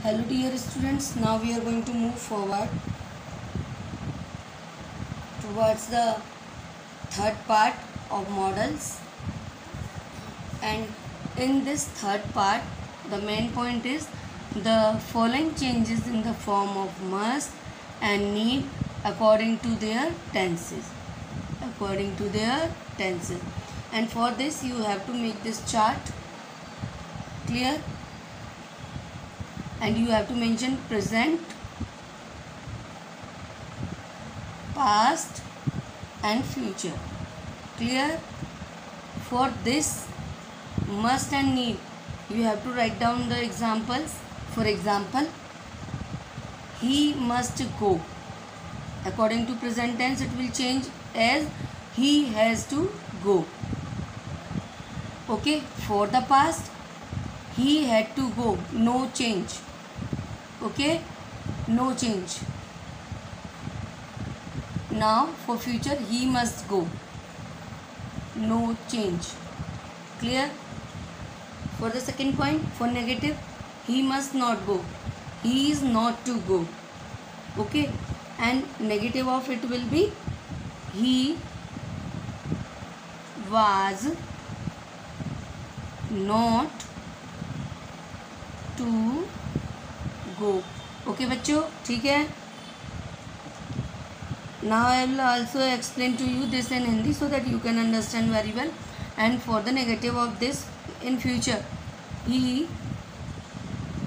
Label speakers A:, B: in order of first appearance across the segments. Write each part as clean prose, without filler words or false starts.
A: Hello dear students, now we are going to move forward towards the third part of models, and in this third part the main point is the following changes in the form of must and need according to their tenses, and for this you have to make this chart clear, and you have to mention present, past and future. Clear? For this must and need you have to write down the examples. For example, he must go. According to present tense it will change as he has to go. Okay, for the past he had to go, no change. Okay, no change. Now for future he must go, no change. Clear? For the second point, for negative, he must not go, he is not to go. Okay, and negative of it will be he was not to go. Okay बच्चों, ठीक है. Now I will also explain to you this in Hindi so that you can understand very well. And for the negative of this, in future, he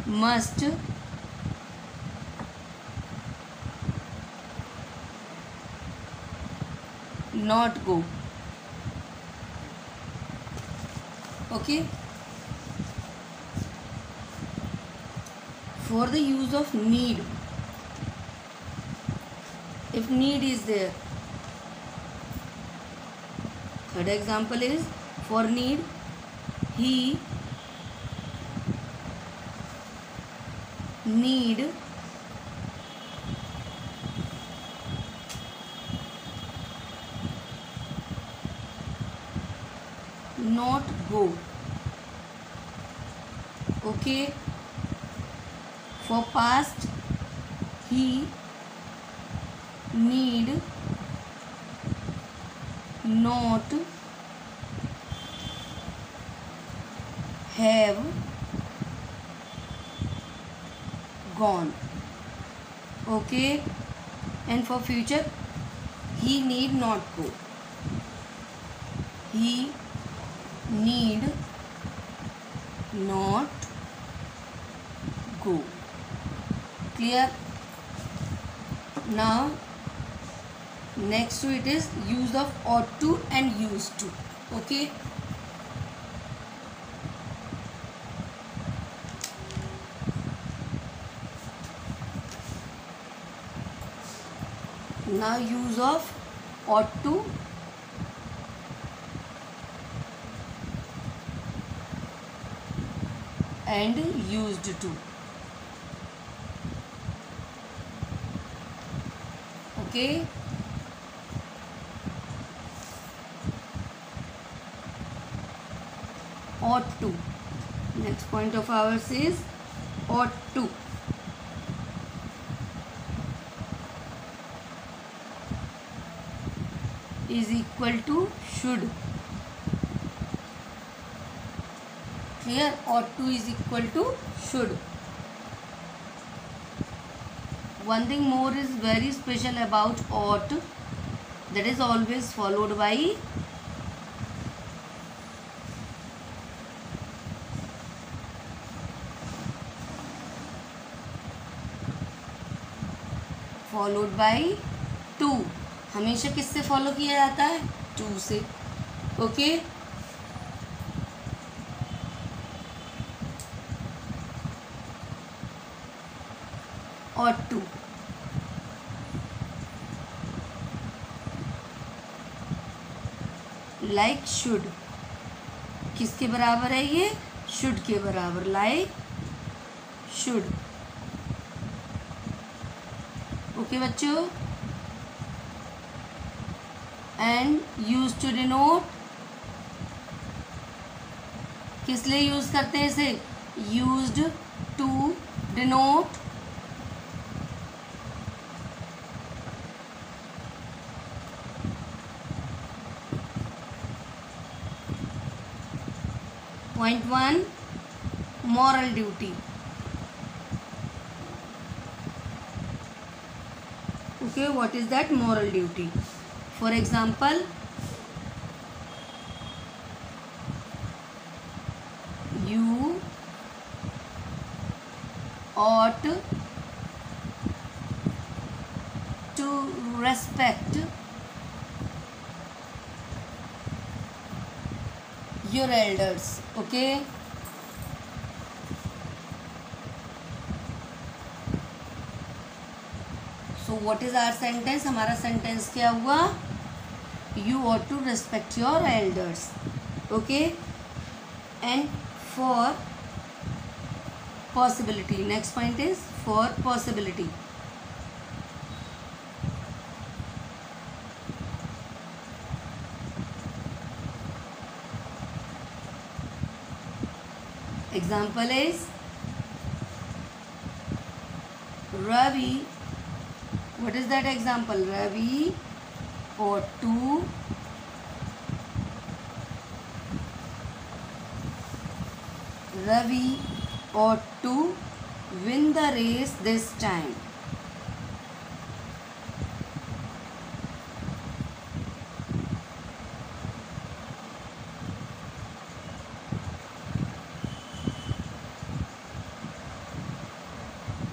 A: must not go. Okay. For the use of need, if need is there, third example is for need, he need not go. Okay. For past, he need not have gone. Okay, and for future, he need not go, he need not go. Clear? Now next to it is use of ought to and used to. Okay, now use of ought to and used to. Okay, ought to. Next point of ours is ought to. Is equal to should. Here ought to is equal to should. One thing more is very special about ought, that is always followed by to. हमेशा किससे follow किया जाता है? To से. Okay, ought to. Like should, किसके बराबर है ये? should के बराबर. like should. ओके बच्चों, एंड used to denote, किस लिए यूज करते हैं इसे? used to denote point 1 moral duty. Okay, what is that moral duty? For example, you ought to respect your elders. Okay, so what is our sentence? हमारा sentence क्या हुआ? You ought to respect your elders. Okay, and for possibility, next point is for possibility. Example is Ravi. What is that example? Ravi ought to win the race this time.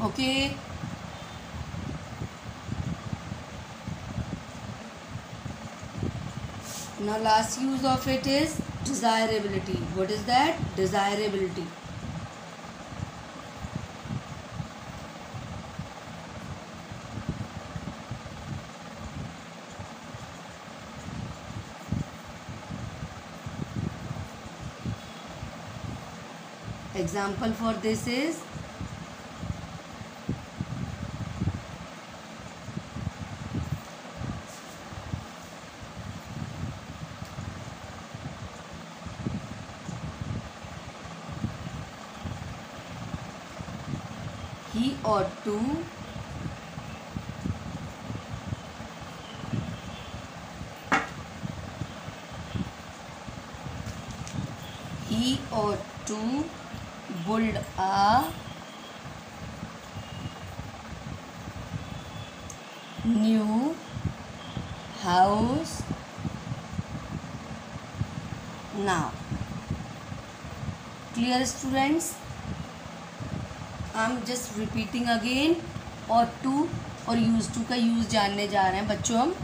A: Okay. Now last use of it is desirability. What is that? Desirability. Example for this is he ought to build a new house now. Clear students? I am just repeating again. ought to और use to का use जानने जा रहे हैं बच्चों हम.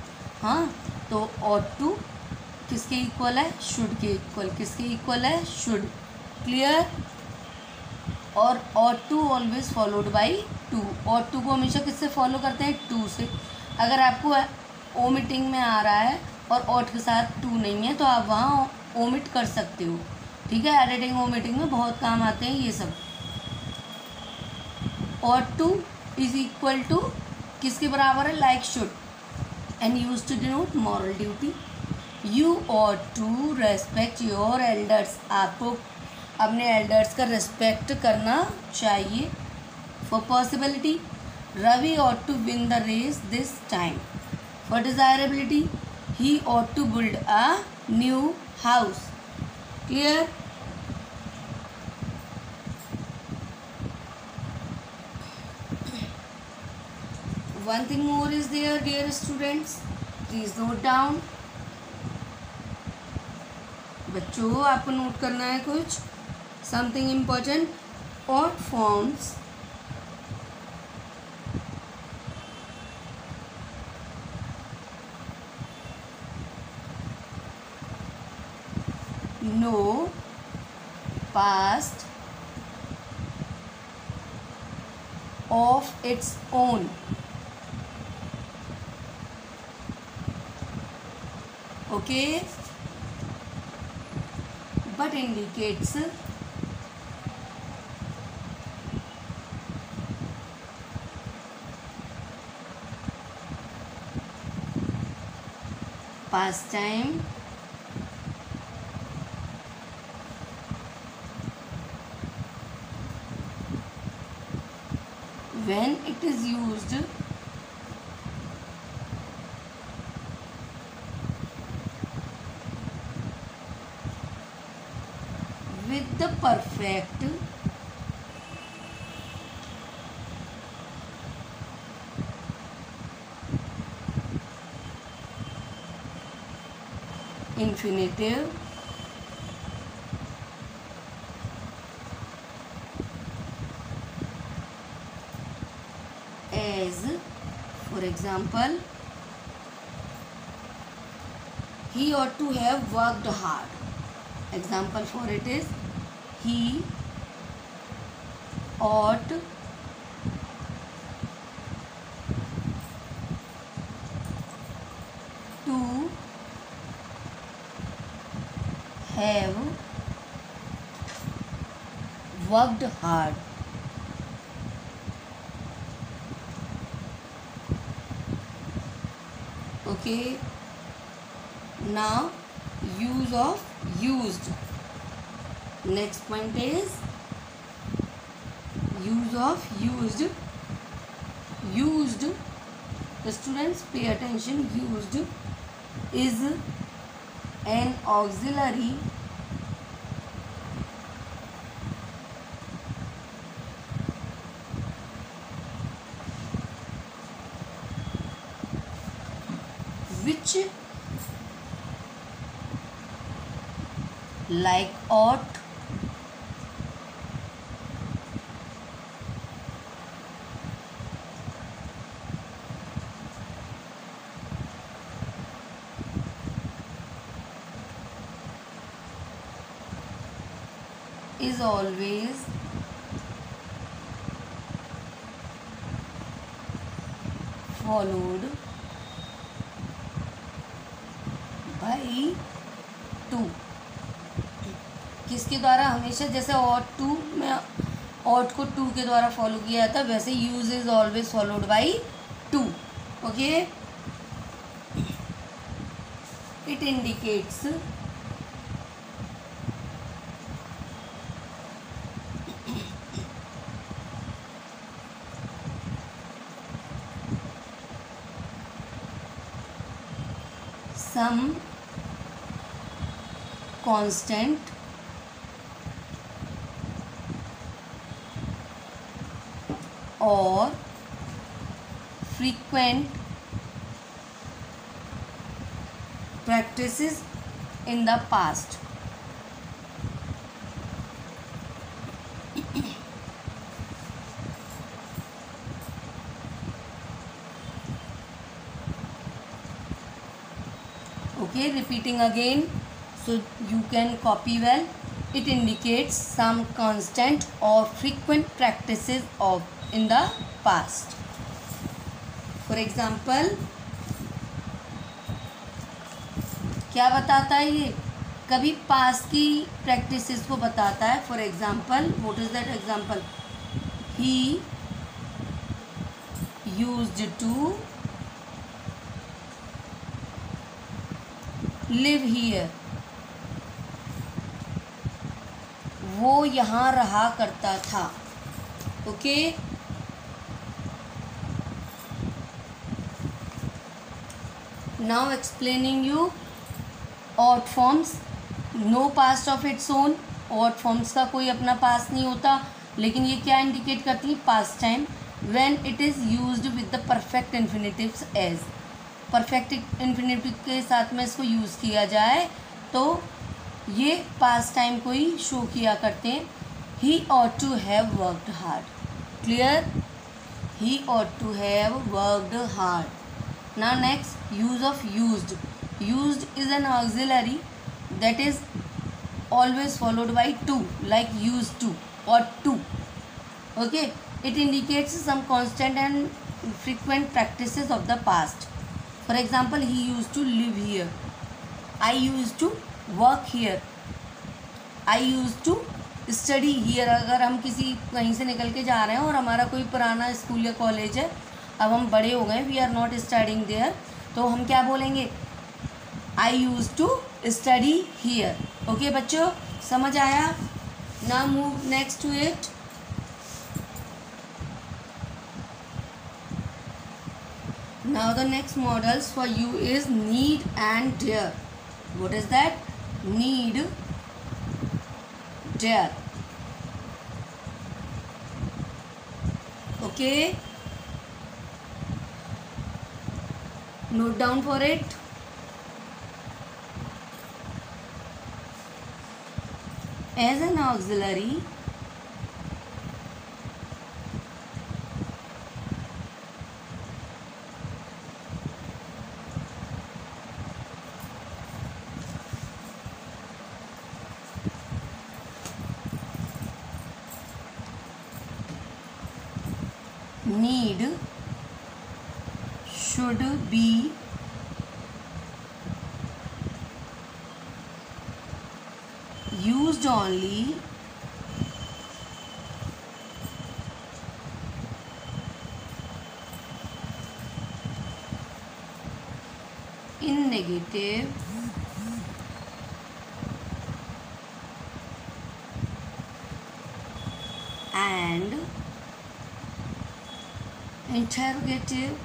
A: हाँ, तो ought to किसके इक्वल है? शुड के इक्वल. किसके इक्वल है? शुड. क्लियर? और ought to always followed by to. ought to को हमेशा किससे फॉलो करते हैं? टू से. अगर आपको ओमिटिंग में आ रहा है और ought के साथ टू नहीं है तो आप वहाँ ओमिट कर सकते हो. ठीक है, एडिटिंग ओमिटिंग में बहुत काम आते हैं ये सब. ought to is equal to किसके बराबर है? Like should. And use to denote moral duty. You ought to respect your elders. आपको अपने एल्डर्स का रेस्पेक्ट करना चाहिए. For possibility, Ravi ought to win the race this time. For desirability, he ought to build a new house. Clear? One thing more is there, dear students. Please note down. बच्चों आपको note करना है कुछ something important. ought forms no past of its own. Okay, but indicates pastime when it is used with the perfect infinitive as, for example, he ought to have worked hard. Example for it is, he ought to have worked hard. Okay, now use of used. Next point is use of used. Used, the students pay attention, used is an auxiliary which, like ought, is always followed by to. किसके द्वारा? हमेशा जैसे ought to में ought को to के द्वारा फॉलो किया जाता है, वैसे use is always followed by to. Okay, it indicates some constant or frequent practices in the past. Okay, repeating again so you can copy well. It indicates some constant or frequent practices of in the past. For example, क्या बताता है ये? कभी past की practices को बताता है. For example, what is that example? He used to live here. वो यहाँ रहा करता था. Okay, now explaining you ought forms. No past of its own. Ought forms का कोई अपना पास्ट नहीं होता, लेकिन ये क्या इंडिकेट करती है? Past time. When it is used with the perfect infinitives as. Perfect infinitive के साथ में इसको यूज़ किया जाए तो ये पास्ट टाइम को ही शो किया करते हैं. ही ought to have worked hard. Clear? He ought to have worked hard. Now next, use of used. Used is an auxiliary that is always followed by to, like used to or to. Okay, it indicates some constant and frequent practices of the past. For example, he used to live here. I used to work here. I used to study here. अगर हम किसी कहीं से निकल के जा रहे हैं और हमारा कोई पुराना स्कूल या कॉलेज है, अब हम बड़े हो गए, we are not studying there, तो हम क्या बोलेंगे? I use to study here. Okay बच्चों, समझ आया? Now move next to it. Now the next models for you is need and dare. What is that? Need, dare. Okay. Note down for it. As an auxiliary, need should be used only in negative and interrogative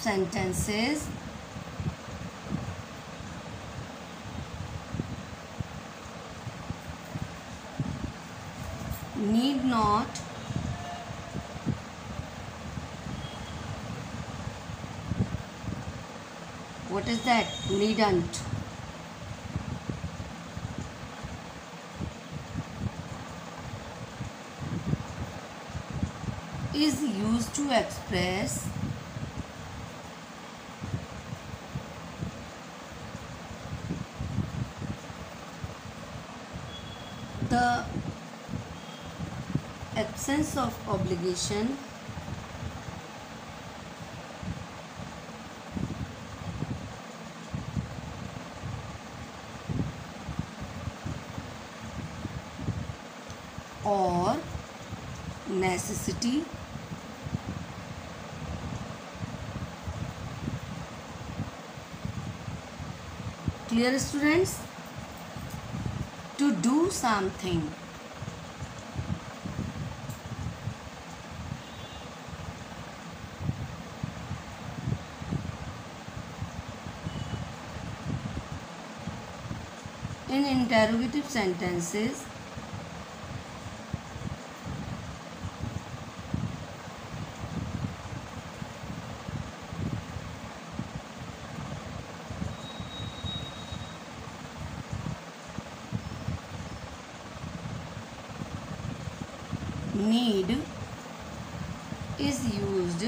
A: sentences need not what is that? Needn't is used to express the absence of obligation or necessity clear students to do something in interrogative sentences need is used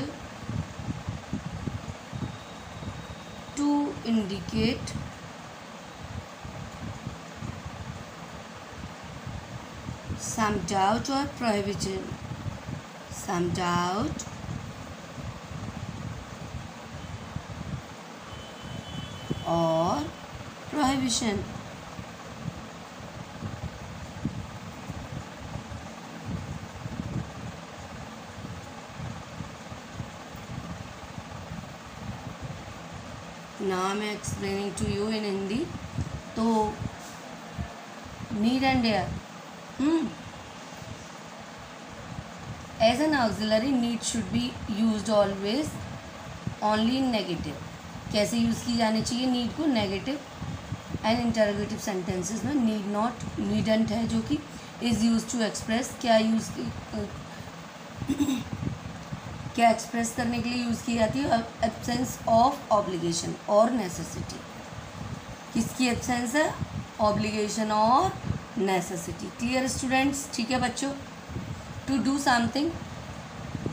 A: to indicate some doubt or prohibition. Some doubt or prohibition. Now I am explaining to you in Hindi. तो need and dare. As an auxiliary, need should be used always only in negative. कैसे use की जानी चाहिए need को? Negative and interrogative sentences में need not needn't है जो कि इज़ यूज टू एक्सप्रेस क्या यूज़ की क्या एक्सप्रेस करने के लिए यूज़ की जाती है? एब्सेंस ऑफ ऑब्लिगेशन और नेसेसिटी. किसकी एब्सेंस है? ऑब्लिगेशन और नेसेसिटी. Clear students? ठीक है बच्चों. टू डू समथिंग,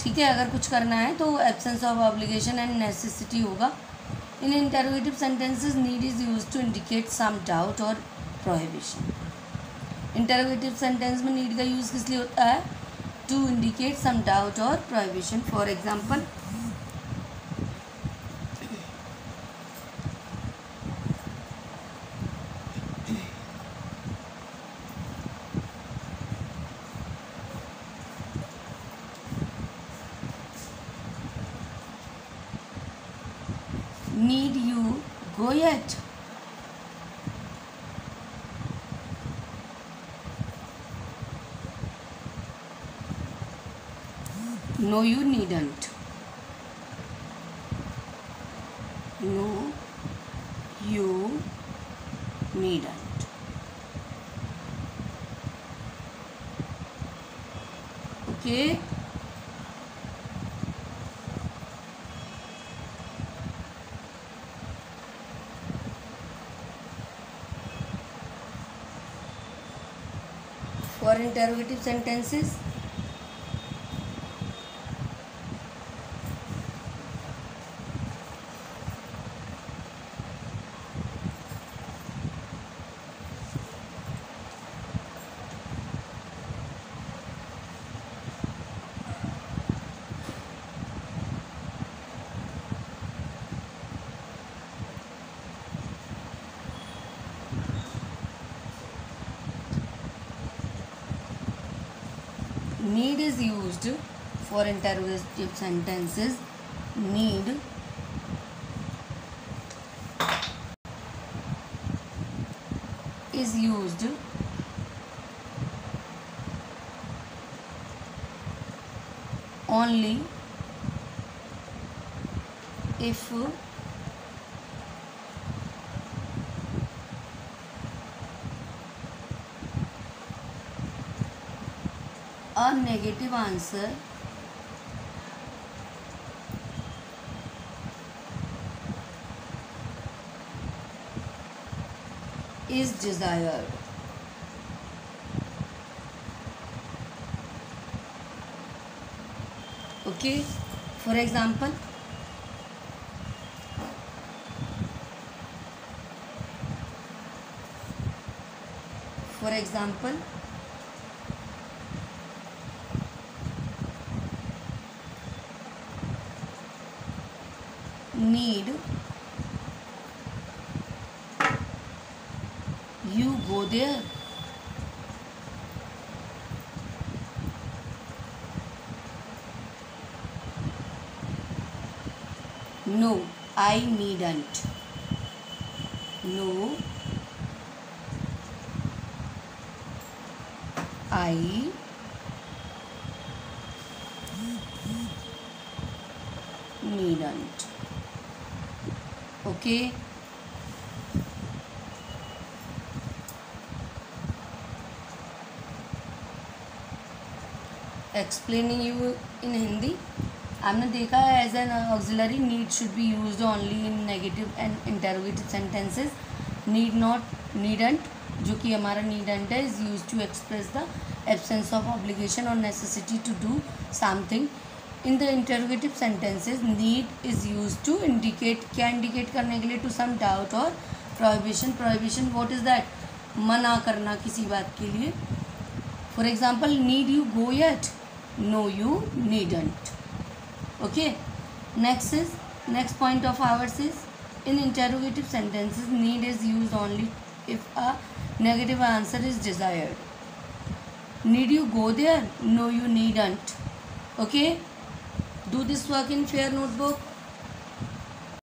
A: ठीक है, अगर कुछ करना है तो absence of obligation and necessity होगा. In interrogative sentences need is use to indicate some doubt और प्रोहिबिशन. इंटरोगेटिव सेंटेंस में नीड का यूज़ किस लिए होता है? टू इंडिकेट सम डाउट और prohibition. For example, need you go yet? No, you needn't. No, you needn't. Okay. For interrogative sentences, need is used for interrogative sentences. Need is used only if a negative answer is desired. Okay, for example, need you go there? No, I needn't. No, I needn't. Okay. Explaining you in Hindi. आपने देखा है as an auxiliary need should be used only in negative and interrogative sentences. Need not needn't, जो कि हमारा needn't है, is use to express the absence of obligation और necessity to do something. In the interrogative sentences need is use to indicate, क्या indicate करने के लिए? To some doubt और prohibition. Prohibition what is that? मना करना किसी बात के लिए. For example, need you go yet? No, you needn't. Okay, next point of ours is in interrogative sentences need is used only if a negative answer is desired. Need you go there? No, you needn't. Okay, do this work in fair notebook.